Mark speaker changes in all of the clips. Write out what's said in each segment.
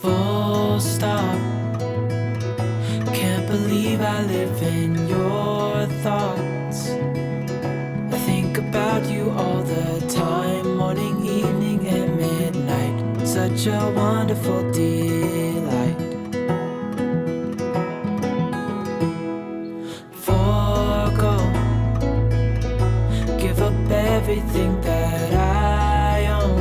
Speaker 1: Full stop. Can't believe I live in your thoughts. I think about you all the time, morning, evening, and midnight. Such a wonderful delight. Forgo, give up everything that I own.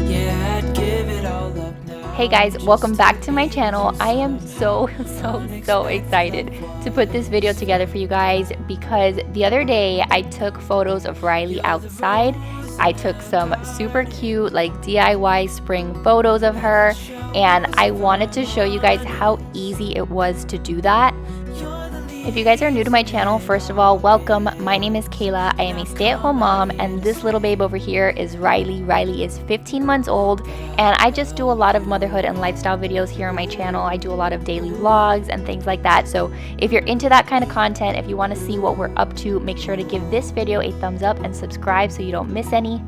Speaker 1: Yeah, I'd give it all up now.
Speaker 2: Hey guys, welcome back to my channel. I am so excited to put this video together for you guys because the other day I took photos of Riley outside. I took some super cute like DIY spring photos of her, and I wanted to show you guys how easy it was to do that. If you guys are new to my channel, first of all, welcome. My name is Kayla. I am a stay-at-home mom, and this little babe over here is Riley. Riley is 15 months old, and I just do a lot of motherhood and lifestyle videos here on my channel. I do a lot of daily vlogs and things like that. So if you're into that kind of content, if you want to see what we're up to, make sure to give this video a thumbs up and subscribe so you don't miss any.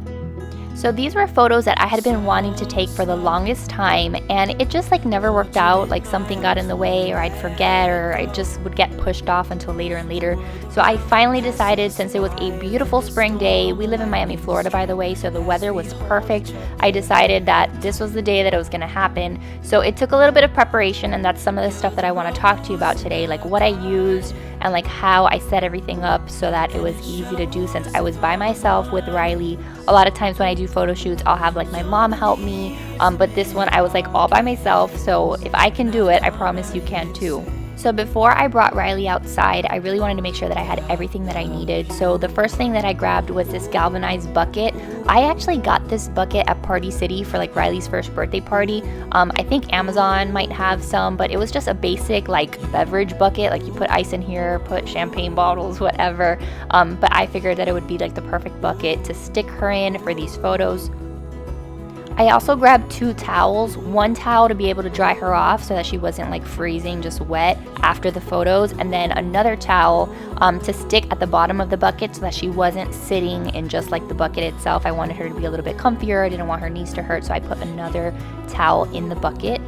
Speaker 2: So these were photos that I had been wanting to take for the longest time, and it just like never worked out. Like something got in the way, or I'd forget, or I just would get pushed off until later and later. So I finally decided, since it was a beautiful spring day, we live in Miami, Florida, by the way, so the weather was perfect. I decided that this was the day that it was going to happen. So it took a little bit of preparation, and that's some of the stuff that I want to talk to you about today, like what I used and like how I set everything up so that it was easy to do since I was by myself with Riley. A lot of times when I do photo shoots, I'll have like my mom help me, but this one I was like all by myself, so if I can do it, I promise you can too. So before I brought Riley outside, I really wanted to make sure that I had everything that I needed. So the first thing that I grabbed was this galvanized bucket. I actually got this bucket at Party City for like Riley's first birthday party. I think Amazon might have some, but it was just a basic like beverage bucket. Like you put ice in here, put champagne bottles, whatever. But I figured that it would be like the perfect bucket to stick her in for these photos. I also grabbed 2 towels, one towel to be able to dry her off so that she wasn't like freezing, just wet after the photos, and then another towel to stick at the bottom of the bucket so that she wasn't sitting in just like the bucket itself. I wanted her to be a little bit comfier. I didn't want her knees to hurt, so I put another towel in the bucket.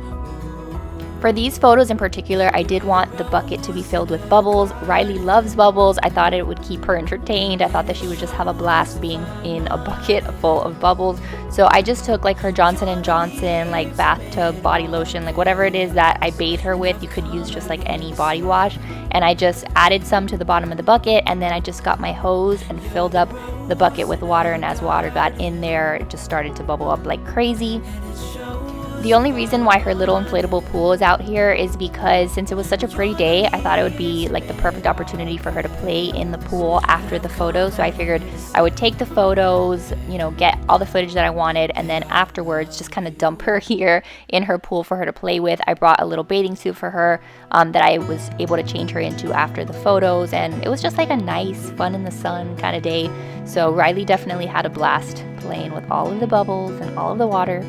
Speaker 2: For these photos in particular, I did want the bucket to be filled with bubbles. Riley loves bubbles. I thought it would keep her entertained. I thought that she would just have a blast being in a bucket full of bubbles. So I just took like her Johnson & Johnson like bathtub body lotion, like whatever it is that I bathe her with. You could use just like any body wash. And I just added some to the bottom of the bucket, and then I just got my hose and filled up the bucket with water. And as water got in there, it just started to bubble up like crazy. The only reason why her little inflatable pool is out here is because since it was such a pretty day, I thought it would be like the perfect opportunity for her to play in the pool after the photos. So I figured I would take the photos, you know, get all the footage that I wanted, and then afterwards just kind of dump her here in her pool for her to play with. I brought a little bathing suit for her that I was able to change her into after the photos, and it was just like a nice, fun in the sun kind of day. So Riley definitely had a blast playing with all of the bubbles and all of the water.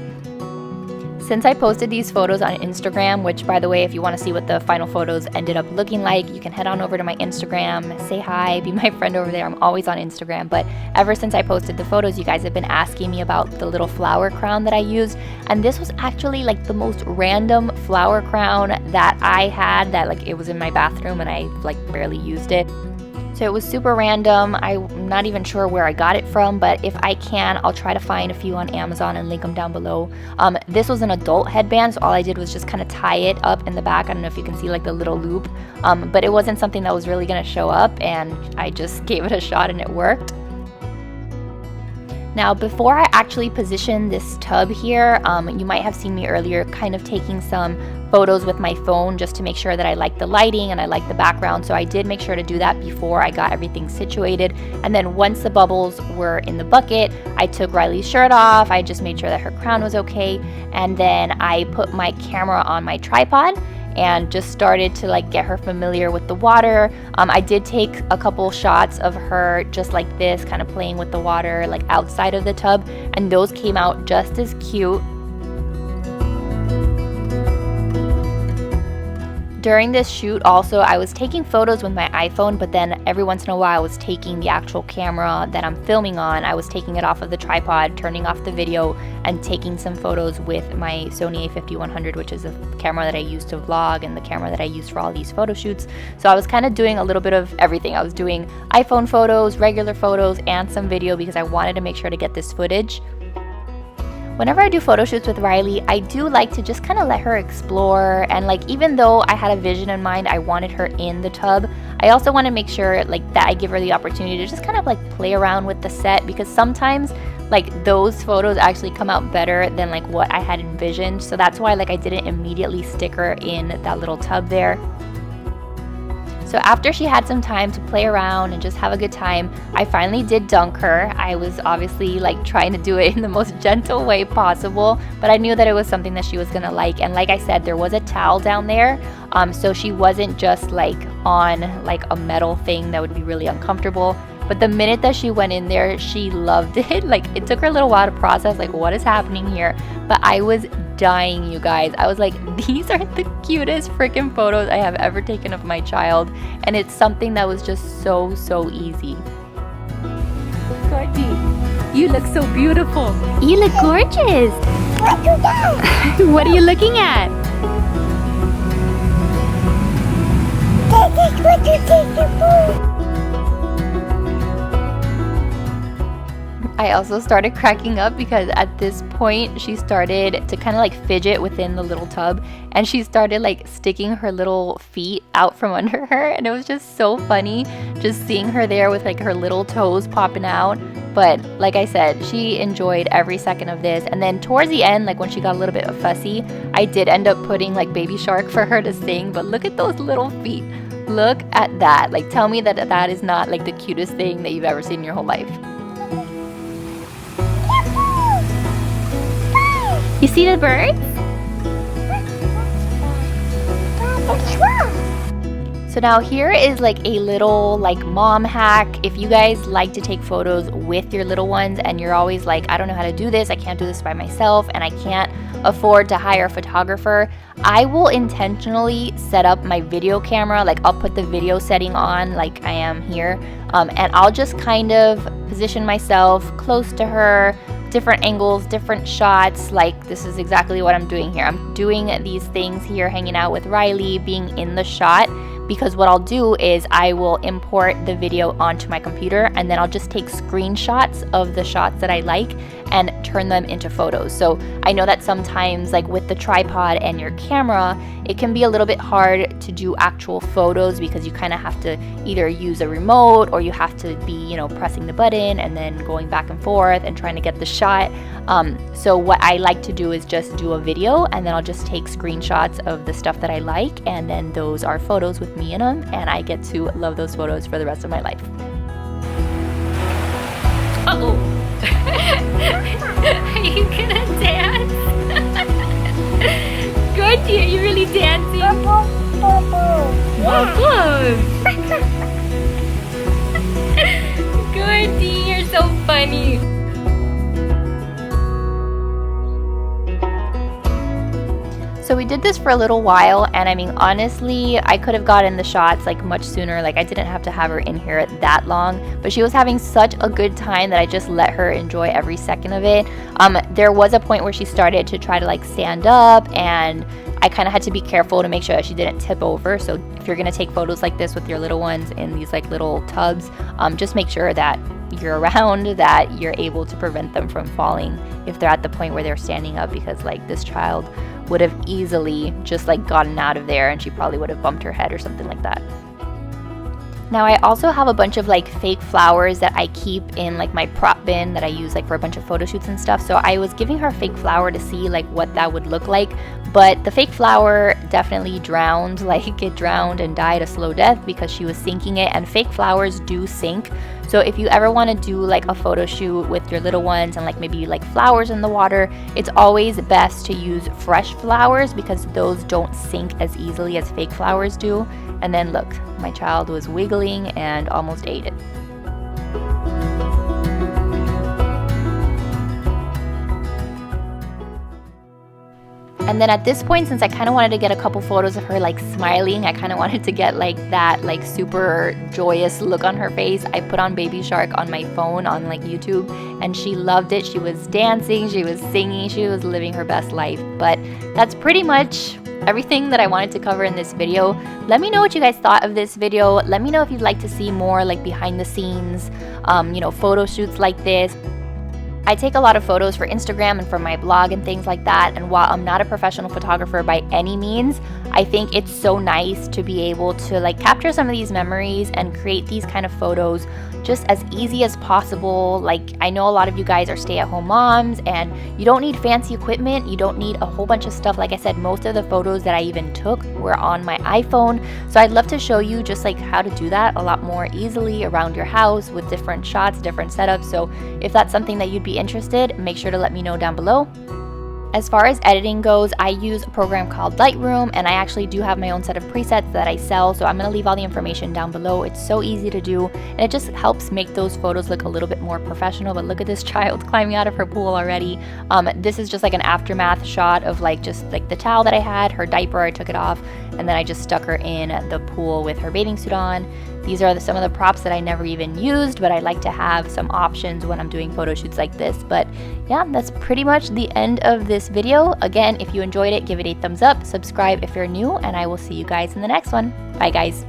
Speaker 2: Since I posted these photos on Instagram, which by the way, if you want to see what the final photos ended up looking like, you can head on over to my Instagram, say hi, be my friend over there. I'm always on Instagram. But ever since I posted the photos, you guys have been asking me about the little flower crown that I used. And this was actually like the most random flower crown that I had, that like it was in my bathroom and I like barely used it. So it was super random. I'm not even sure where I got it from, but if I can, I'll try to find a few on Amazon and link them down below. This was an adult headband, so all I did was just kind of tie it up in the back. I don't know if you can see like the little loop, but it wasn't something that was really gonna show up, and I just gave it a shot and it worked. Now, before I actually position this tub here, you might have seen me earlier kind of taking some photos with my phone just to make sure that I like the lighting and I like the background. So I did make sure to do that before I got everything situated. And then once the bubbles were in the bucket, I took Riley's shirt off. I just made sure that her crown was okay. And then I put my camera on my tripod and just started to like get her familiar with the water. I did take a couple shots of her just like this, kind of playing with the water like outside of the tub, and those came out just as cute. During this shoot also, I was taking photos with my iPhone, but then every once in a while I was taking the actual camera that I'm filming on. I was taking it off of the tripod, turning off the video, and taking some photos with my Sony a5100, which is a camera that I use to vlog and the camera that I use for all these photo shoots. So I was kind of doing a little bit of everything. I was doing iPhone photos, regular photos, and some video because I wanted to make sure to get this footage. Whenever I do photo shoots with Riley, I do like to just kind of let her explore, and like even though I had a vision in mind, I wanted her in the tub, I also want to make sure like that I give her the opportunity to just kind of like play around with the set, because sometimes like those photos actually come out better than like what I had envisioned. So that's why like I didn't immediately stick her in that little tub there. So after she had some time to play around and just have a good time, I finally did dunk her. I was obviously like trying to do it in the most gentle way possible, but I knew that it was something that she was gonna like. And like I said, there was a towel down there, so she wasn't just like on like a metal thing that would be really uncomfortable. But the minute that she went in there, she loved it. Like it took her a little while to process like what is happening here, but I was dying, you guys. I was like, these are the cutest freaking photos I have ever taken of my child, and it's something that was just so easy. Gorgie, you look so beautiful. You look gorgeous. What are you looking at? I also started cracking up because at this point she started to kind of like fidget within the little tub, and she started like sticking her little feet out from under her, and it was just so funny just seeing her there with like her little toes popping out. But like I said, she enjoyed every second of this. And then towards the end, like when she got a little bit fussy, I did end up putting like Baby Shark for her to sing. But look at those little feet. Look at that. Like tell me that that is not like the cutest thing that you've ever seen in your whole life. You see the birds? So now here is like a little like mom hack. If you guys like to take photos with your little ones and you're always like, I don't know how to do this, I can't do this by myself, and I can't afford to hire a photographer, I will intentionally set up my video camera. Like I'll put the video setting on like I am here, and I'll just kind of position myself close to her, different angles, different shots. Like this is exactly what I'm doing here. I'm doing these things here, hanging out with Riley, being in the shot, because what I'll do is I will import the video onto my computer, and then I'll just take screenshots of the shots that I like and turn them into photos. So I know that sometimes like with the tripod and your camera, it can be a little bit hard to do actual photos because you kind of have to either use a remote or you have to be, you know, pressing the button and then going back and forth and trying to get the shot. So what I like to do is just do a video, and then I'll just take screenshots of the stuff that I like, and then those are photos with me in them, and I get to love those photos for the rest of my life. Uh-oh. Are you gonna dance? Gorgie, are you really dancing? Gorgie, you're so funny. So we did this for a little while, and I mean honestly I could have gotten the shots like much sooner. Like I didn't have to have her in here that long, but she was having such a good time that I just let her enjoy every second of it. There was a point where she started to try to like stand up, and I kind of had to be careful to make sure that she didn't tip over. So if you're gonna take photos like this with your little ones in these like little tubs, just make sure that you're around, that you're able to prevent them from falling if they're at the point where they're standing up, because like this child would have easily just like gotten out of there and she probably would have bumped her head or something like that. Now I also have a bunch of like fake flowers that I keep in like my prop bin that I use like for a bunch of photo shoots and stuff. So I was giving her a fake flower to see like what that would look like, but the fake flower definitely drowned. Like it drowned and died a slow death because she was sinking it, and fake flowers do sink. So if you ever want to do like a photo shoot with your little ones and like maybe like flowers in the water, it's always best to use fresh flowers because those don't sink as easily as fake flowers do. And then look, my child was wiggling and almost ate it. And then at this point, since I kind of wanted to get a couple photos of her like smiling, I kind of wanted to get like that like super joyous look on her face, I put on Baby Shark on my phone on like YouTube, and she loved it. She was dancing, she was singing, she was living her best life. But that's pretty much everything that I wanted to cover in this video. Let me know what you guys thought of this video. Let me know if you'd like to see more like behind the scenes, photo shoots like this. I take a lot of photos for Instagram and for my blog and things like that, and while I'm not a professional photographer by any means, I think it's so nice to be able to like capture some of these memories and create these kind of photos just as easy as possible. Like, I know a lot of you guys are stay-at-home moms and you don't need fancy equipment, you don't need a whole bunch of stuff. Like I said, most of the photos that I even took were on my iPhone, so I'd love to show you just like how to do that a lot more easily around your house with different shots, different setups. So if that's something that you'd be interested, make sure to let me know down below. As far as editing goes, I use a program called Lightroom, and I actually do have my own set of presets that I sell, so I'm going to leave all the information down below. It's so easy to do, and it just helps make those photos look a little bit more professional. But look at this child climbing out of her pool already. This is just like an aftermath shot of like just like the towel that I had, her diaper, I took it off, and then I just stuck her in the pool with her bathing suit on. These are some of the props that I never even used, but I like to have some options when I'm doing photo shoots like this. But yeah, that's pretty much the end of this video. Again, if you enjoyed it, give it a thumbs up, subscribe if you're new, and I will see you guys in the next one. Bye guys.